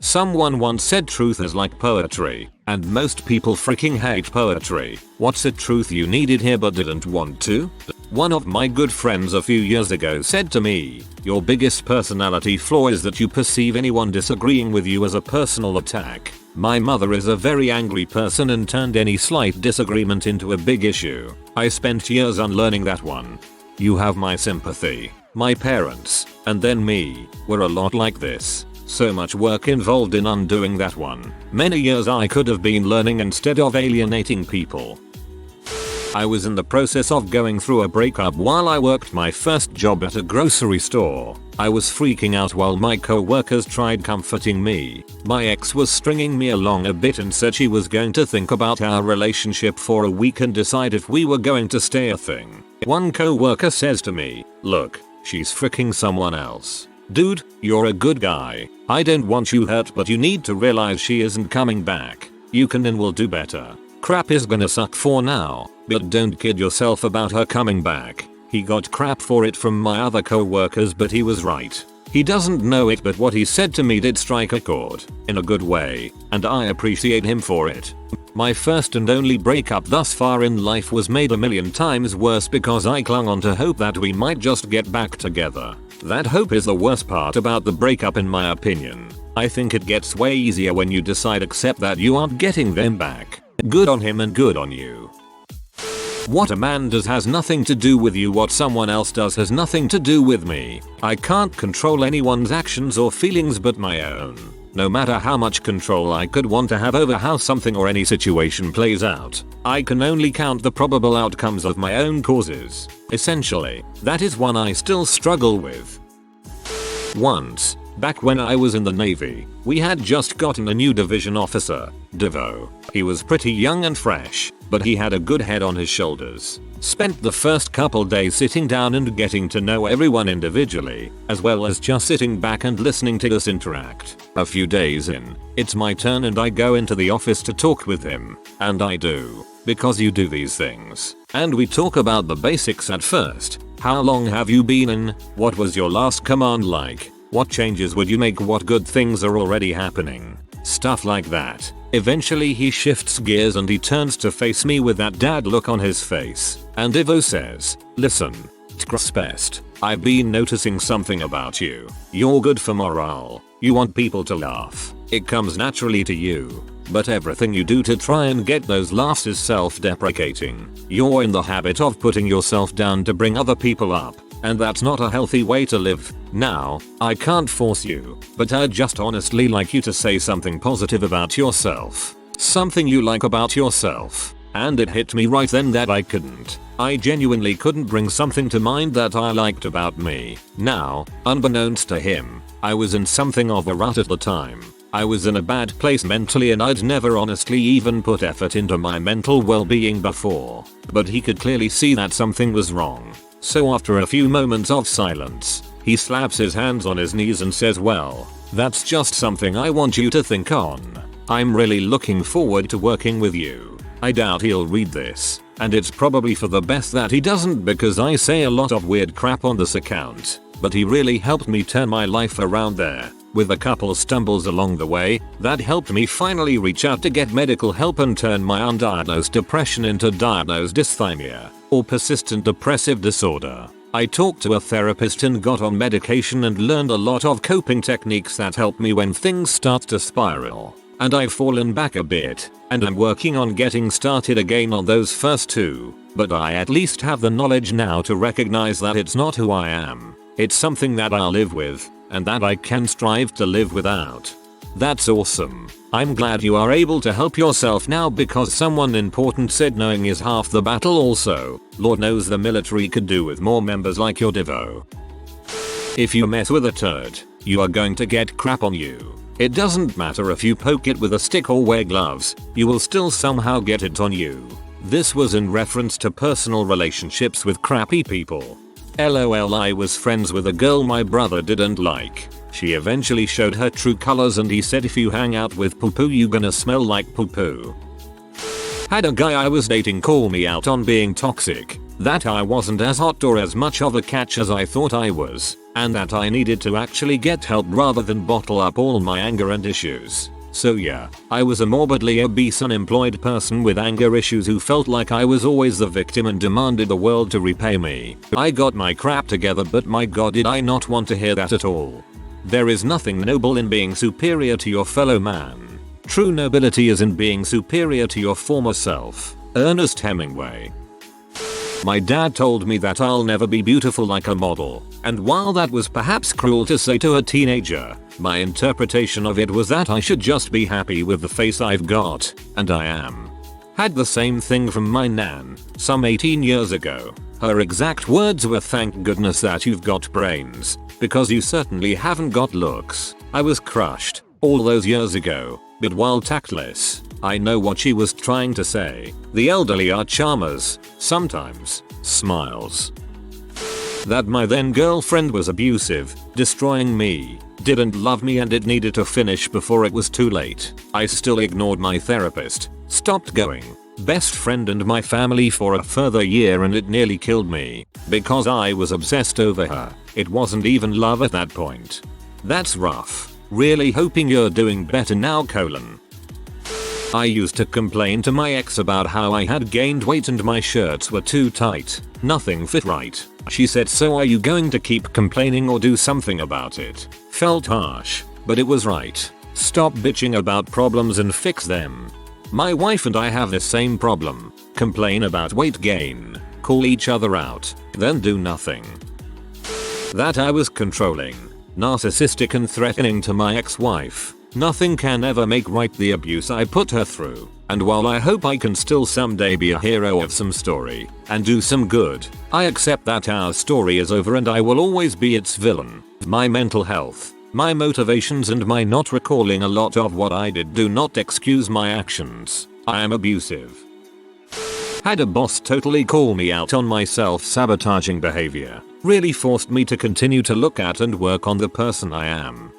Someone once said truth is like poetry, and most people freaking hate poetry. What's a truth you needed here but didn't want to? One of my good friends a few years ago said to me, "Your biggest personality flaw is that you perceive anyone disagreeing with you as a personal attack." My mother is a very angry person and turned any slight disagreement into a big issue. I spent years unlearning that one. You have my sympathy. My parents, and then me, were a lot like this. So much work involved in undoing that one. Many years I could have been learning instead of alienating people. I was in the process of going through a breakup while I worked my first job at a grocery store. I was freaking out while my co-workers tried comforting me. My ex was stringing me along a bit and said she was going to think about our relationship for a week and decide if we were going to stay a thing. One co-worker says to me, "Look, she's freaking someone else. Dude, you're a good guy. I don't want you hurt, but you need to realize she isn't coming back. You can and will do better. Crap is gonna suck for now, but don't kid yourself about her coming back." He got crap for it from my other co-workers, but he was right. He doesn't know it, but what he said to me did strike a chord, in a good way, and I appreciate him for it. My first and only breakup thus far in life was made a million times worse because I clung on to hope that we might just get back together. That hope is the worst part about the breakup in my opinion. I think it gets way easier when you decide accept that you aren't getting them back. Good on him and good on you. What a man does has nothing to do with you. What someone else does has nothing to do with me. I can't control anyone's actions or feelings but my own. No matter how much control I could want to have over how something or any situation plays out, I can only count the probable outcomes of my own causes. Essentially, that is one I still struggle with. Once, back when I was in the Navy, we had just gotten a new division officer, Divo. He was pretty young and fresh, but he had a good head on his shoulders. Spent the first couple days sitting down and getting to know everyone individually, as well as just sitting back and listening to us interact. A few days in, it's my turn and I go into the office to talk with him, and I do, because you do these things. And we talk about the basics at first. How long have you been in? What was your last command like? What changes would you make? What good things are already happening? Stuff like that. Eventually he shifts gears and he turns to face me with that dad look on his face. And Ivo says, "Listen, Tkrspest, I've been noticing something about you. You're good for morale. You want people to laugh. It comes naturally to you. But everything you do to try and get those laughs is self-deprecating. You're in the habit of putting yourself down to bring other people up. And that's not a healthy way to live. Now, I can't force you, but I'd just honestly like you to say something positive about yourself. Something you like about yourself." And it hit me right then that I couldn't. I genuinely couldn't bring something to mind that I liked about me. Now, unbeknownst to him, I was in something of a rut at the time. I was in a bad place mentally and I'd never honestly even put effort into my mental well-being before. But he could clearly see that something was wrong. So after a few moments of silence, he slaps his hands on his knees and says, "Well, that's just something I want you to think on. I'm really looking forward to working with you." I doubt he'll read this, and it's probably for the best that he doesn't because I say a lot of weird crap on this account. But he really helped me turn my life around there. With a couple stumbles along the way, that helped me finally reach out to get medical help and turn my undiagnosed depression into diagnosed dysthymia, or persistent depressive disorder. I talked to a therapist and got on medication and learned a lot of coping techniques that help me when things start to spiral. And I've fallen back a bit, and I'm working on getting started again on those first two, but I at least have the knowledge now to recognize that it's not who I am. It's something that I'll live with, and that I can strive to live without. That's awesome. I'm glad you are able to help yourself now because someone important said knowing is half the battle also. Lord knows the military could do with more members like your Divo. If you mess with a turd, you are going to get crap on you. It doesn't matter if you poke it with a stick or wear gloves, you will still somehow get it on you. This was in reference to personal relationships with crappy people. LOL, I was friends with a girl my brother didn't like. She eventually showed her true colors and he said if you hang out with poo poo you gonna smell like poo poo. Had a guy I was dating call me out on being toxic, that I wasn't as hot or as much of a catch as I thought I was. and that I needed to actually get help rather than bottle up all my anger and issues. So yeah, I was a morbidly obese unemployed person with anger issues who felt like I was always the victim and demanded the world to repay me. I got my crap together, but my god, did I not want to hear that at all. There is nothing noble in being superior to your fellow man. True nobility is in being superior to your former self. Ernest Hemingway. My dad told me that I'll never be beautiful like a model, and while that was perhaps cruel to say to a teenager, my interpretation of it was that I should just be happy with the face I've got, and I am. Had the same thing from my nan, some 18 years ago. Her exact words were, "Thank goodness that you've got brains, because you certainly haven't got looks." I was crushed all those years ago, but while tactless, I know what she was trying to say. The elderly are charmers, sometimes, smiles. That my then girlfriend was abusive, destroying me, didn't love me, and it needed to finish before it was too late. I still ignored my therapist, stopped going, best friend and my family for a further year, and it nearly killed me, because I was obsessed over her. It wasn't even love at that point. That's rough. Really hoping you're doing better now, . I used to complain to my ex about how I had gained weight and my shirts were too tight. Nothing fit right. She said, "So are you going to keep complaining or do something about it?" Felt harsh, but it was right. Stop bitching about problems and fix them. My wife and I have the same problem. Complain about weight gain, call each other out, then do nothing. That I was controlling, narcissistic and threatening to my ex-wife. Nothing can ever make right the abuse I put her through, and while I hope I can still someday be a hero of some story and do some good, I accept that our story is over and I will always be its villain. My mental health, my motivations and my not recalling a lot of what I did do not excuse my actions. I am abusive. Had a boss totally call me out on my self-sabotaging behavior. Really forced me to continue to look at and work on the person I am.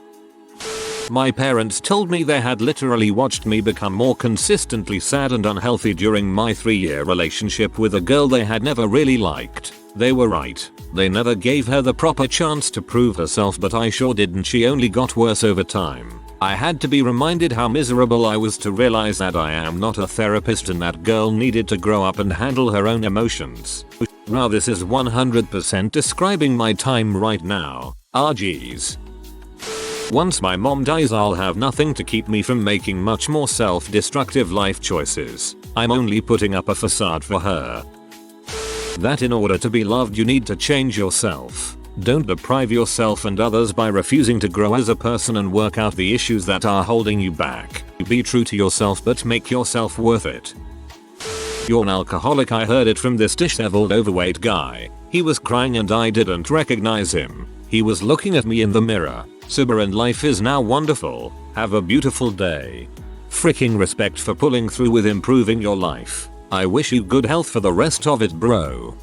My parents told me they had literally watched me become more consistently sad and unhealthy during my 3-year relationship with a girl they had never really liked. They were right. They never gave her the proper chance to prove herself, but I sure did, and she only got worse over time. I had to be reminded how miserable I was to realize that I am not a therapist and that girl needed to grow up and handle her own emotions. Wow, this is 100% describing my time right now. Geez. Once my mom dies, I'll have nothing to keep me from making much more self-destructive life choices. I'm only putting up a facade for her. That in order to be loved you need to change yourself. Don't deprive yourself and others by refusing to grow as a person and work out the issues that are holding you back. Be true to yourself, but make yourself worth it. You're an alcoholic. I heard it from this disheveled overweight guy. He was crying and I didn't recognize him. He was looking at me in the mirror. Sober and life is now wonderful. Have a beautiful day. Freaking respect for pulling through with improving your life. I wish you good health for the rest of it, bro.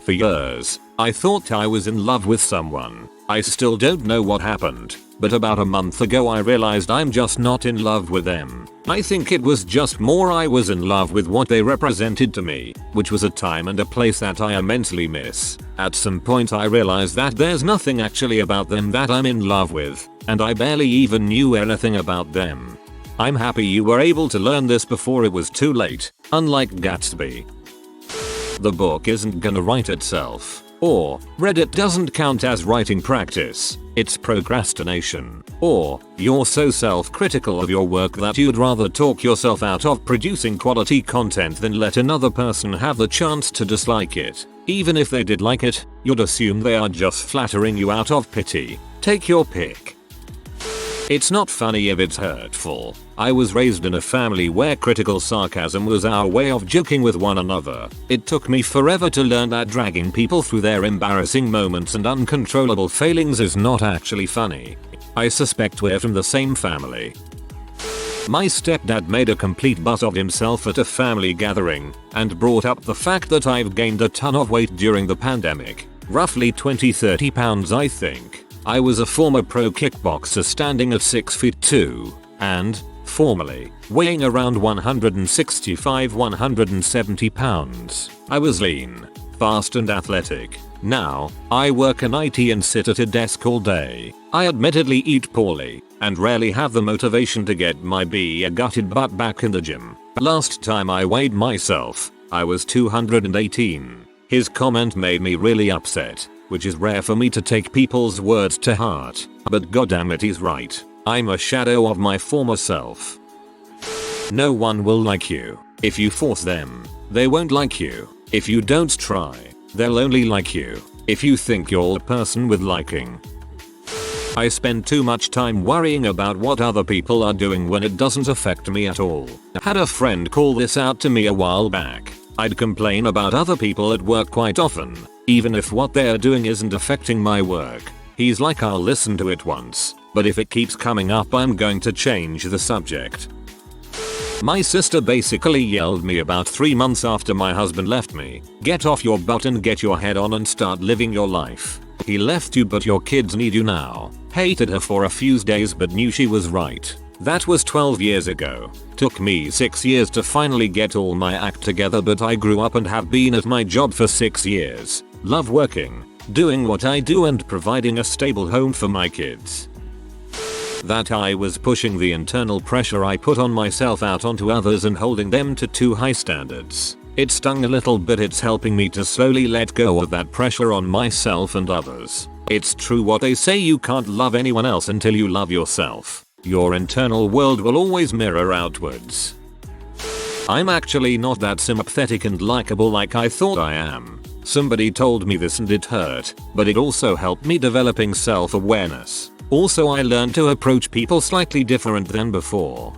For years, I thought I was in love with someone. I still don't know what happened, but about a month ago I realized I'm just not in love with them. I think it was just more I was in love with what they represented to me, which was a time and a place that I immensely miss. At some point I realized that there's nothing actually about them that I'm in love with, and I barely even knew anything about them. I'm happy you were able to learn this before it was too late, unlike Gatsby. The book isn't gonna write itself. Or, Reddit doesn't count as writing practice. It's procrastination. Or, you're so self-critical of your work that you'd rather talk yourself out of producing quality content than let another person have the chance to dislike it. Even if they did like it, you'd assume they are just flattering you out of pity. Take your pick. It's not funny if it's hurtful. I was raised in a family where critical sarcasm was our way of joking with one another. It took me forever to learn that dragging people through their embarrassing moments and uncontrollable failings is not actually funny. I suspect we're from the same family. My stepdad made a complete butt of himself at a family gathering and brought up the fact that I've gained a ton of weight during the pandemic. Roughly 20-30 pounds, I think. I was a former pro kickboxer standing at 6'2" and, formerly, weighing around 165-170 pounds. I was lean, fast and athletic. Now, I work in IT and sit at a desk all day. I admittedly eat poorly and rarely have the motivation to get my gutted butt back in the gym. Last time I weighed myself, I was 218. His comment made me really upset, which is rare for me to take people's words to heart. But goddammit, he's right. I'm a shadow of my former self. No one will like you. If you force them, they won't like you. If you don't try, they'll only like you. If you think you're a person with liking. I spend too much time worrying about what other people are doing when it doesn't affect me at all. Had a friend call this out to me a while back. I'd complain about other people at work quite often, even if what they're doing isn't affecting my work. He's like, I'll listen to it once, but if it keeps coming up I'm going to change the subject. My sister basically yelled me about 3 months after my husband left me. Get off your butt and get your head on and start living your life. He left you but your kids need you now. Hated her for a few days but knew she was right. That was 12 years ago. Took me 6 years to finally get all my act together, but I grew up and have been at my job for 6 years. Love working, doing what I do and providing a stable home for my kids. That I was pushing the internal pressure I put on myself out onto others and holding them to too high standards. It stung a little, but it's helping me to slowly let go of that pressure on myself and others. It's true what they say, you can't love anyone else until you love yourself. Your internal world will always mirror outwards. I'm actually not that sympathetic and likable like I thought I am. Somebody told me this and it hurt, but it also helped me developing self-awareness. Also, I learned to approach people slightly different than before.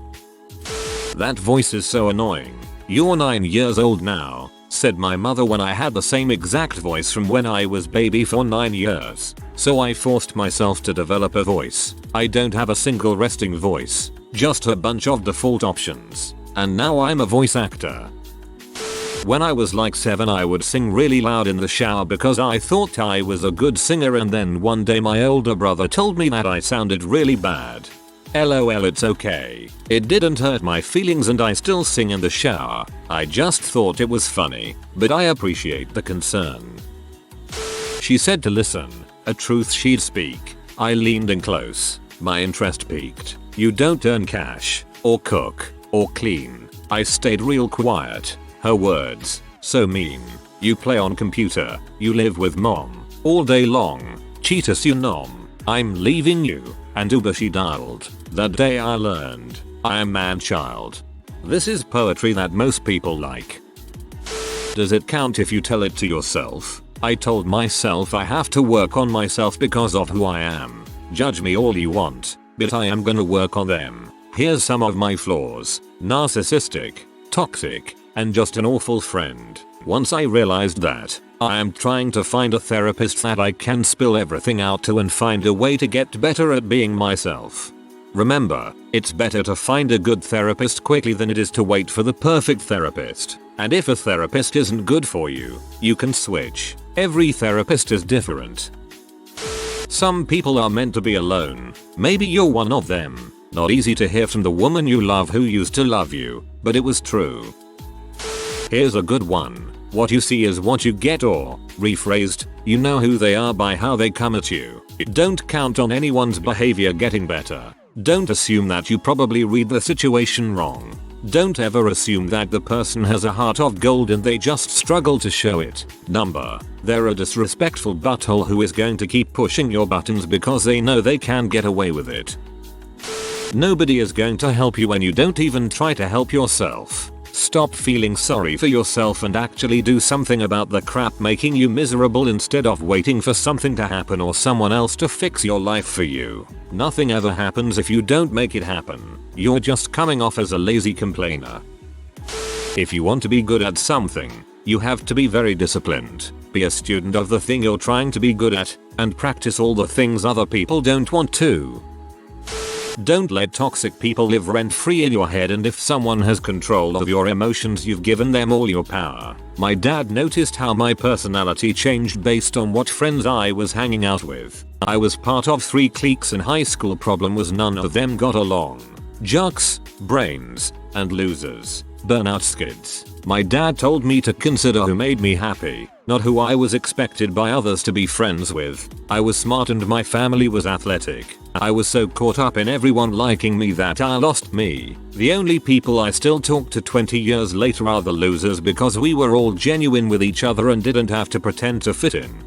That voice is so annoying. You're 9 years old now, said my mother when I had the same exact voice from when I was baby for 9 years. So I forced myself to develop a voice. I don't have a single resting voice, just a bunch of default options. And now I'm a voice actor. When I was like 7 I would sing really loud in the shower because I thought I was a good singer, and then one day my older brother told me that I sounded really bad. LOL, it's okay. It didn't hurt my feelings and I still sing in the shower. I just thought it was funny, but I appreciate the concern. She said to listen, a truth she'd speak. I leaned in close. My interest peaked. You don't earn cash, or cook, or clean. I stayed real quiet. Her words, so mean. You play on computer, you live with mom, all day long, cheatus you nom. I'm leaving you, and Uber she dialed. That day I learned, I am man-child. This is poetry that most people like. Does it count if you tell it to yourself? I told myself I have to work on myself because of who I am. Judge me all you want, but I am gonna work on them. Here's some of my flaws: narcissistic, toxic, and just an awful friend. Once I realized that, I am trying to find a therapist that I can spill everything out to and find a way to get better at being myself. Remember, it's better to find a good therapist quickly than it is to wait for the perfect therapist. And if a therapist isn't good for you, you can switch. Every therapist is different. Some people are meant to be alone. Maybe you're one of them. Not easy to hear from the woman you love who used to love you, but it was true. Here's a good one. What you see is what you get, or, rephrased, you know who they are by how they come at you. Don't count on anyone's behavior getting better. Don't assume that you probably read the situation wrong. Don't ever assume that the person has a heart of gold and they just struggle to show it. They're a disrespectful butthole who is going to keep pushing your buttons because they know they can get away with it. Nobody is going to help you when you don't even try to help yourself. Stop feeling sorry for yourself and actually do something about the crap making you miserable instead of waiting for something to happen or someone else to fix your life for you. Nothing ever happens if you don't make it happen. You're just coming off as a lazy complainer. If you want to be good at something, you have to be very disciplined. Be a student of the thing you're trying to be good at, and practice all the things other people don't want to. Don't let toxic people live rent-free in your head, and if someone has control of your emotions, you've given them all your power. My dad noticed how my personality changed based on what friends I was hanging out with. I was part of 3 cliques in high school. Problem was none of them got along. Jocks, brains, and losers. Burnout skids. My dad told me to consider who made me happy. not who I was expected by others to be friends with. I was smart and my family was athletic. I was so caught up in everyone liking me that I lost me. The only people I still talk to 20 years later are the losers because we were all genuine with each other and didn't have to pretend to fit in.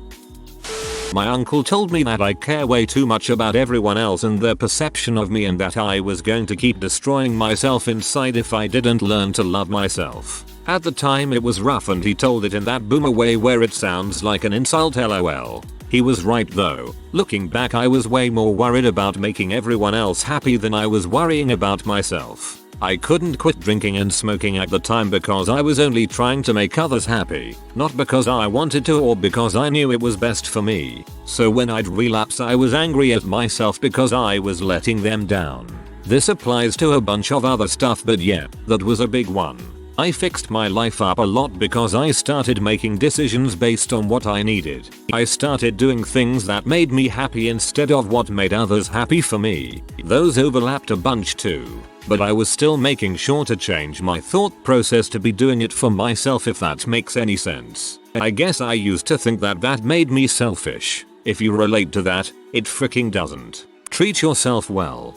My uncle told me that I care way too much about everyone else and their perception of me and that I was going to keep destroying myself inside if I didn't learn to love myself. At the time it was rough and he told it in that boomer way where it sounds like an insult, lol. He was right though. Looking back, I was way more worried about making everyone else happy than I was worrying about myself. I couldn't quit drinking and smoking at the time because I was only trying to make others happy, not because I wanted to or because I knew it was best for me. So when I'd relapse, I was angry at myself because I was letting them down. This applies to a bunch of other stuff, but yeah, that was a big one. I fixed my life up a lot because I started making decisions based on what I needed. I started doing things that made me happy instead of what made others happy for me. Those overlapped a bunch too, but I was still making sure to change my thought process to be doing it for myself, if that makes any sense. I guess I used to think that that made me selfish. If you relate to that, it freaking doesn't. Treat yourself well.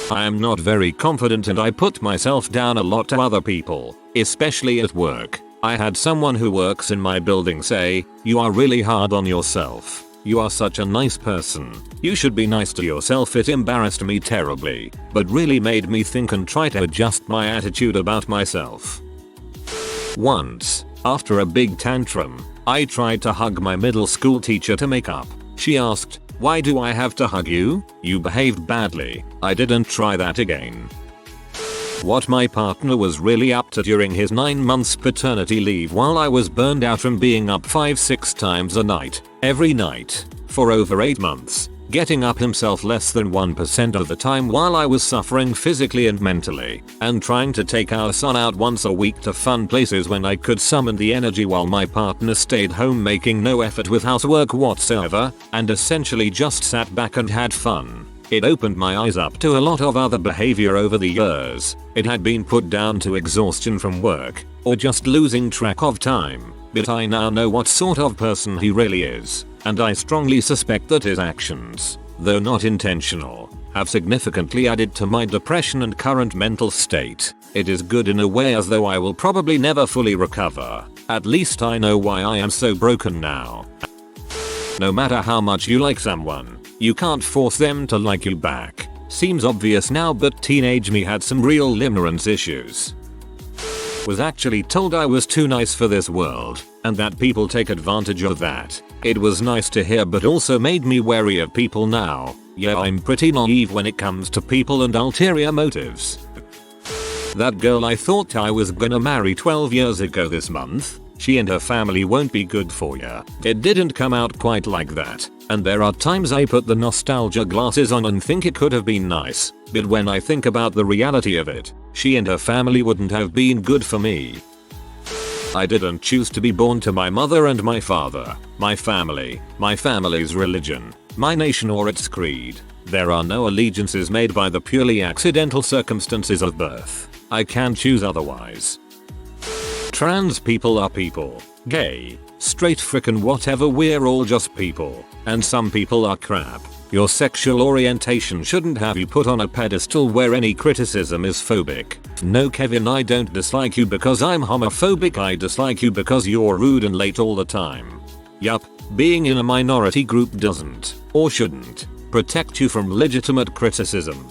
I am not very confident and I put myself down a lot to other people, especially at work. I had someone who works in my building say, "You are really hard on yourself. You are such a nice person. You should be nice to yourself." It embarrassed me terribly, but really made me think and try to adjust my attitude about myself. Once, after a big tantrum, I tried to hug my middle school teacher to make up. She asked, "Why do I have to hug you? You behaved badly." I didn't try that again. What my partner was really up to during his 9 months paternity leave while I was burned out from being up 5-6 times a night, every night, for over 8 months, getting up himself less than 1% of the time while I was suffering physically and mentally, and trying to take our son out once a week to fun places when I could summon the energy while my partner stayed home making no effort with housework whatsoever, and essentially just sat back and had fun. It opened my eyes up to a lot of other behavior over the years. It had been put down to exhaustion from work, or just losing track of time, but I now know what sort of person he really is, and I strongly suspect that his actions, though not intentional, have significantly added to my depression and current mental state. It is good in a way, as though I will probably never fully recover. At least I know why I am so broken now. No matter how much you like someone, you can't force them to like you back. Seems obvious now, but teenage me had some real limerence issues. Was actually told I was too nice for this world, and that people take advantage of that. It was nice to hear, but also made me wary of people now. Yeah, I'm pretty naive when it comes to people and ulterior motives. That girl I thought I was gonna marry 12 years ago this month, she and her family won't be good for ya. It didn't come out quite like that, and there are times I put the nostalgia glasses on and think it could have been nice, but when I think about the reality of it, she and her family wouldn't have been good for me. I didn't choose to be born to my mother and my father, my family, my family's religion, my nation or its creed. There are no allegiances made by the purely accidental circumstances of birth. I can't choose otherwise. Trans people are people. Gay, straight, frickin' whatever, we're all just people. And some people are crap. Your sexual orientation shouldn't have you put on a pedestal where any criticism is phobic. No, Kevin, I don't dislike you because I'm homophobic. I dislike you because you're rude and late all the time. Yup, being in a minority group doesn't, or shouldn't, protect you from legitimate criticism.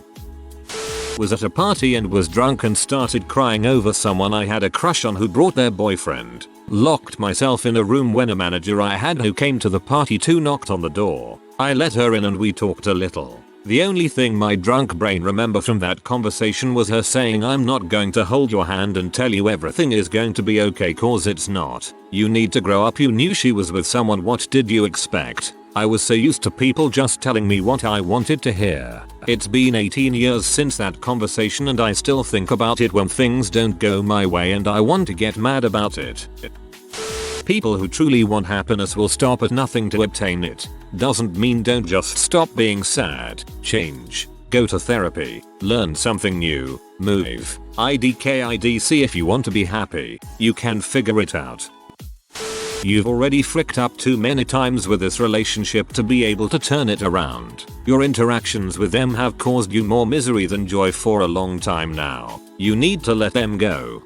Was at a party and was drunk and started crying over someone I had a crush on who brought their boyfriend. Locked myself in a room when a manager I had who came to the party too knocked on the door. I let her in and we talked a little. The only thing my drunk brain remember from that conversation was her saying, "I'm not going to hold your hand and tell you everything is going to be okay, cause it's not. You need to grow up." You knew she was with someone. What did you expect? I was so used to people just telling me what I wanted to hear. It's been 18 years since that conversation and I still think about it when things don't go my way and I want to get mad about it. People who truly want happiness will stop at nothing to obtain it. Doesn't mean don't just stop being sad. Change. Go to therapy. Learn something new. Move. IDKIDC. If you want to be happy, you can figure it out. You've already fricked up too many times with this relationship to be able to turn it around. Your interactions with them have caused you more misery than joy for a long time now. You need to let them go.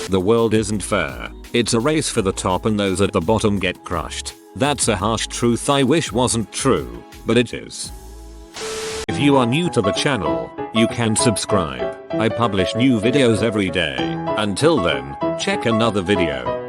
The world isn't fair. It's a race for the top and those at the bottom get crushed. That's a harsh truth I wish wasn't true, but it is. If you are new to the channel, you can subscribe. I publish new videos every day. Until then, check another video.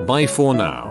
Bye for now.